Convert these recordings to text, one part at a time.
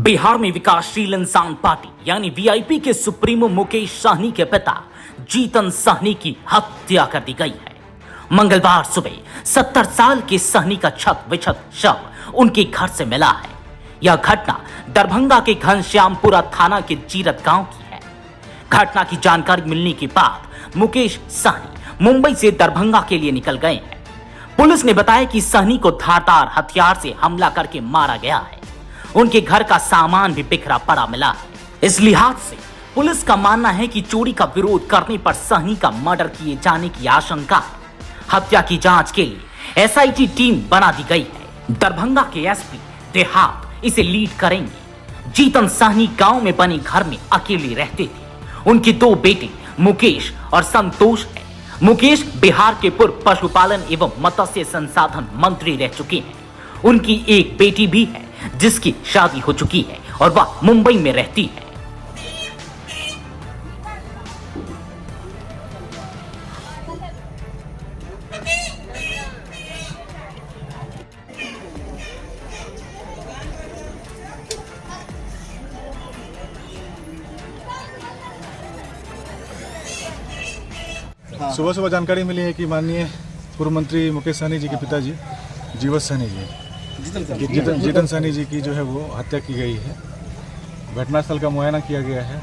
बिहार में विकासशील इंसान पार्टी यानी वीआईपी के सुप्रीमो मुकेश सहनी के पिता जीतन सहनी की हत्या कर दी गई है। मंगलवार सुबह 70 साल के सहनी का छत विछत शव उनके घर से मिला है। यह घटना दरभंगा के घनश्यामपुरा थाना के जीरत गांव की है। घटना की जानकारी मिलने के बाद मुकेश सहनी मुंबई से दरभंगा के लिए निकल गए हैं। पुलिस ने बताया कि सहनी को धारदार हथियार से हमला करके मारा गया है। उनके घर का सामान भी बिखरा पड़ा मिला है। इस लिहाज से पुलिस का मानना है कि चोरी का विरोध करने पर सहनी का मर्डर किए जाने की आशंका है। हत्या की जांच के लिए एसआईटी टीम बना दी गई है। दरभंगा के एसपी देहात इसे लीड करेंगे। जीतन सहनी गांव में बने घर में अकेले रहते थे। उनके दो बेटे मुकेश और संतोष है। मुकेश बिहार के पूर्व पशुपालन एवं मत्स्य संसाधन मंत्री रह चुके हैं। उनकी एक बेटी भी है जिसकी शादी हो चुकी है और वह मुंबई में रहती है। सुबह सुबह जानकारी मिली है कि माननीय पूर्व मंत्री मुकेश सहनी जी के पिताजी जीवत सहनी जी जीतन सहनी जी की जो है वो हत्या की गई है। घटनास्थल का मुआयना किया गया है,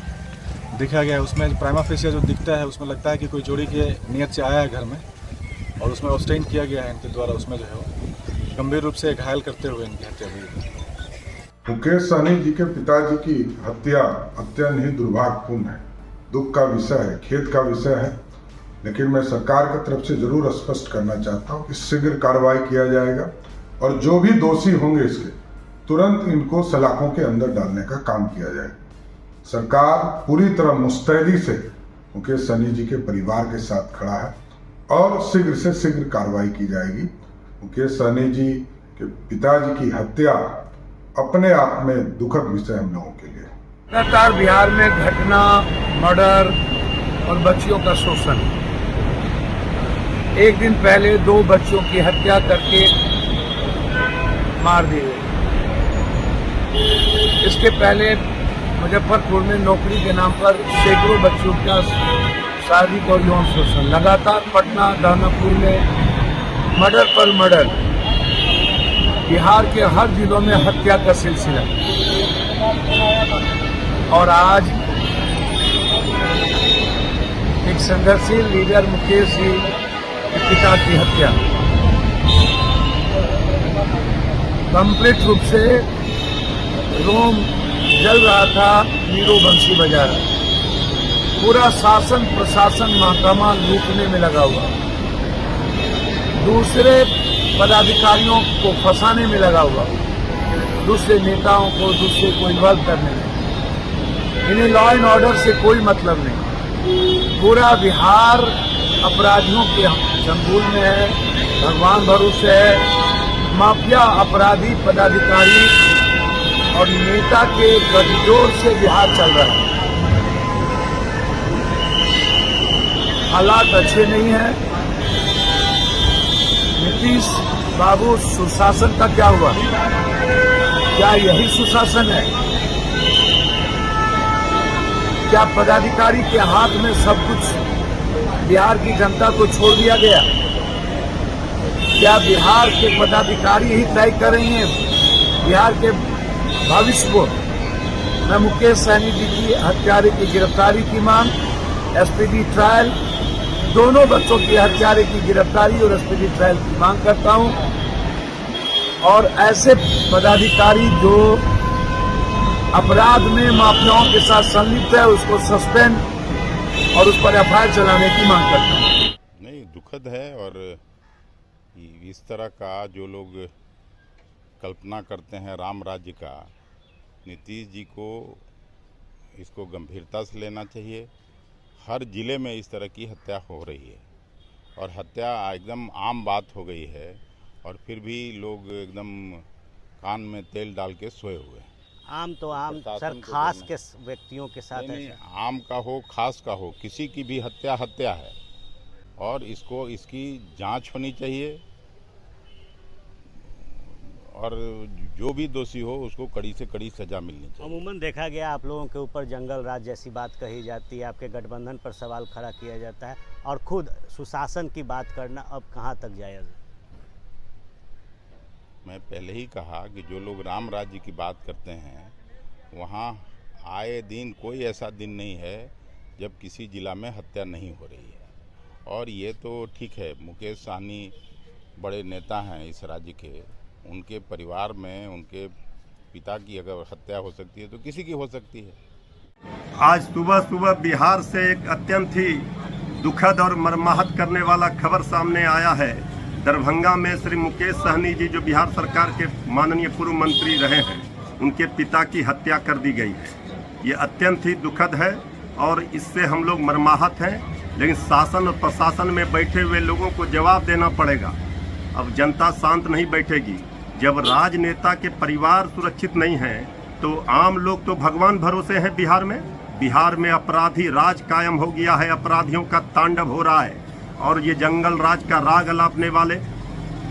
देखा गया है। उसमें प्राइमा फेसिया जो दिखता है उसमें लगता है कि कोई चोरी के नियत से आया है घर में और उसमें ऑब्स्टेन किया गया है इनके द्वारा। उसमें जो है वो गंभीर रूप से घायल करते हुए इनकी हत्या हुई है। मुकेश सहनी जी के पिताजी की हत्या अत्यंत ही दुर्भाग्यपूर्ण है, दुख का विषय है, खेद का विषय है। लेकिन मैं सरकार की तरफ से जरूर स्पष्ट करना चाहता हूँ कि शीघ्र कार्रवाई किया जाएगा और जो भी दोषी होंगे इसके तुरंत इनको सलाखों के अंदर डालने का काम किया जाएगा। सरकार पूरी तरह मुस्तैदी से मुकेश सहनी जी के परिवार के साथ खड़ा है और शीघ्र से शीघ्र कार्रवाई की जाएगी। मुकेश सहनी जी के पिताजी की हत्या अपने आप में दुखद विषय हम लोगों के लिए। लगातार बिहार में घटना, मर्डर और बच्चियों का शोषण। एक दिन पहले 2 बच्चों की हत्या करके मार दी गई। इसके पहले मुजफ्फरपुर में नौकरी के नाम पर सैकड़ों बच्चों का शारीरिक और यौन शोषण। लगातार पटना, दानापुर में मर्डर पर मर्डर। बिहार के हर जिलों में हत्या का सिलसिला। और आज एक संघर्षशील लीडर मुकेश जी के पिता की हत्या। कंप्लीट रूप से रोम जल रहा था, नीरो बंसी बजा रहा। पूरा शासन प्रशासन महकमा लूटने में लगा हुआ, दूसरे पदाधिकारियों को फंसाने में लगा हुआ, दूसरे नेताओं को, दूसरे को इन्वॉल्व करने में। इन्हें लॉ एंड ऑर्डर से कोई मतलब नहीं। पूरा बिहार अपराधियों के चंगुल में है, भगवान भरोसे है। माफिया, अपराधी, पदाधिकारी और नेता के गठजोड़ से बिहार चल रहा है। हालात अच्छे नहीं हैं। नीतीश बाबू, सुशासन का क्या हुआ? क्या यही सुशासन है? क्या पदाधिकारी के हाथ में सब कुछ बिहार की जनता को छोड़ दिया गया? क्या बिहार के पदाधिकारी ही तय करेंगे बिहार के भविष्य को? मैं मुकेश सहनी जी की हत्यारे की गिरफ्तारी की मांग, एसपीडी ट्रायल, दोनों बच्चों की हत्यारे की गिरफ्तारी और एसपीडी ट्रायल की मांग करता हूं। और ऐसे पदाधिकारी जो अपराध में माफियाओं के साथ संलिप्त है उसको सस्पेंड और उस पर एफआईआर चलाने की मांग करता हूँ। नहीं, दुखद है। और इस तरह का जो लोग कल्पना करते हैं राम राज्य का, नीतीश जी को इसको गंभीरता से लेना चाहिए। हर जिले में इस तरह की हत्या हो रही है और हत्या एकदम आम बात हो गई है और फिर भी लोग एकदम कान में तेल डाल के सोए हुए हैं। आम तो आम सर, खास के व्यक्तियों के साथ नहीं, आम का हो खास का हो, किसी की भी हत्या हत्या है और इसकी जांच होनी चाहिए और जो भी दोषी हो उसको कड़ी से कड़ी सजा मिलनी चाहिए। अमूमन देखा गया आप लोगों के ऊपर जंगल राज जैसी बात कही जाती है, आपके गठबंधन पर सवाल खड़ा किया जाता है और खुद सुशासन की बात करना अब कहाँ तक जायज़ है? मैं पहले ही कहा कि जो लोग राम राज्य की बात करते हैं वहाँ आए दिन कोई ऐसा दिन नहीं है जब किसी जिला में हत्या नहीं हो रही है। और ये तो ठीक है, मुकेश सहनी बड़े नेता हैं इस राज्य के, उनके परिवार में उनके पिता की अगर हत्या हो सकती है तो किसी की हो सकती है। आज सुबह सुबह बिहार से एक अत्यंत ही दुखद और मर्माहत करने वाला खबर सामने आया है। दरभंगा में श्री मुकेश सहनी जी जो बिहार सरकार के माननीय पूर्व मंत्री रहे हैं, उनके पिता की हत्या कर दी गई है। ये अत्यंत ही दुखद है और इससे हम लोग मर्माहत हैं, लेकिन शासन और प्रशासन में बैठे हुए लोगों को जवाब देना पड़ेगा। अब जनता शांत नहीं बैठेगी। जब राजनेता के परिवार सुरक्षित नहीं हैं तो आम लोग तो भगवान भरोसे हैं। बिहार में अपराधी राज कायम हो गया है, अपराधियों का तांडव हो रहा है। और ये जंगल राज का राग अलापने वाले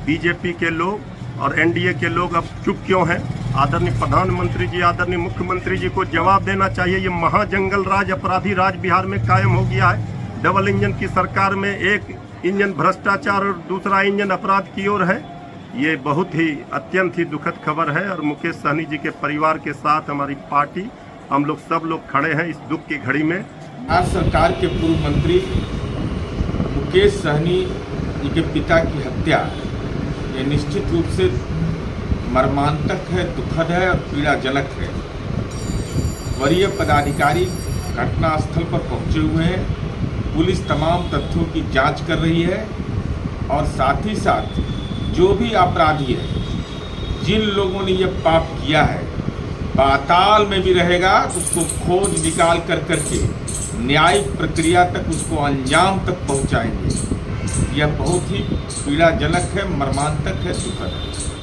बीजेपी के लोग और एनडीए के लोग अब चुप क्यों हैं? आदरणीय प्रधानमंत्री जी, आदरणीय मुख्यमंत्री जी को जवाब देना चाहिए। ये महाजंगल राज, अपराधी राज बिहार में कायम हो गया है। डबल इंजन की सरकार में एक इंजन भ्रष्टाचार और दूसरा इंजन अपराध की ओर है। ये बहुत ही अत्यंत ही दुखद खबर है और मुकेश सहनी जी के परिवार के साथ हमारी पार्टी, हम लोग सब लोग खड़े हैं इस दुख की घड़ी में। बिहार सरकार के पूर्व मंत्री मुकेश सहनी जी के पिता की हत्या ये निश्चित रूप से मर्मांतक है, दुखद है और पीड़ाजनक है। वरीय पदाधिकारी घटनास्थल पर पहुंचे हुए हैं, पुलिस तमाम तथ्यों की जांच कर रही है और साथ ही साथ जो भी अपराधी है, जिन लोगों ने ये पाप किया है, पाताल में भी रहेगा तो उसको खोज निकाल कर करके न्यायिक प्रक्रिया तक उसको अंजाम तक पहुंचाएंगे। यह बहुत ही पीड़ाजनक है, मर्मांतक है, दुखद है।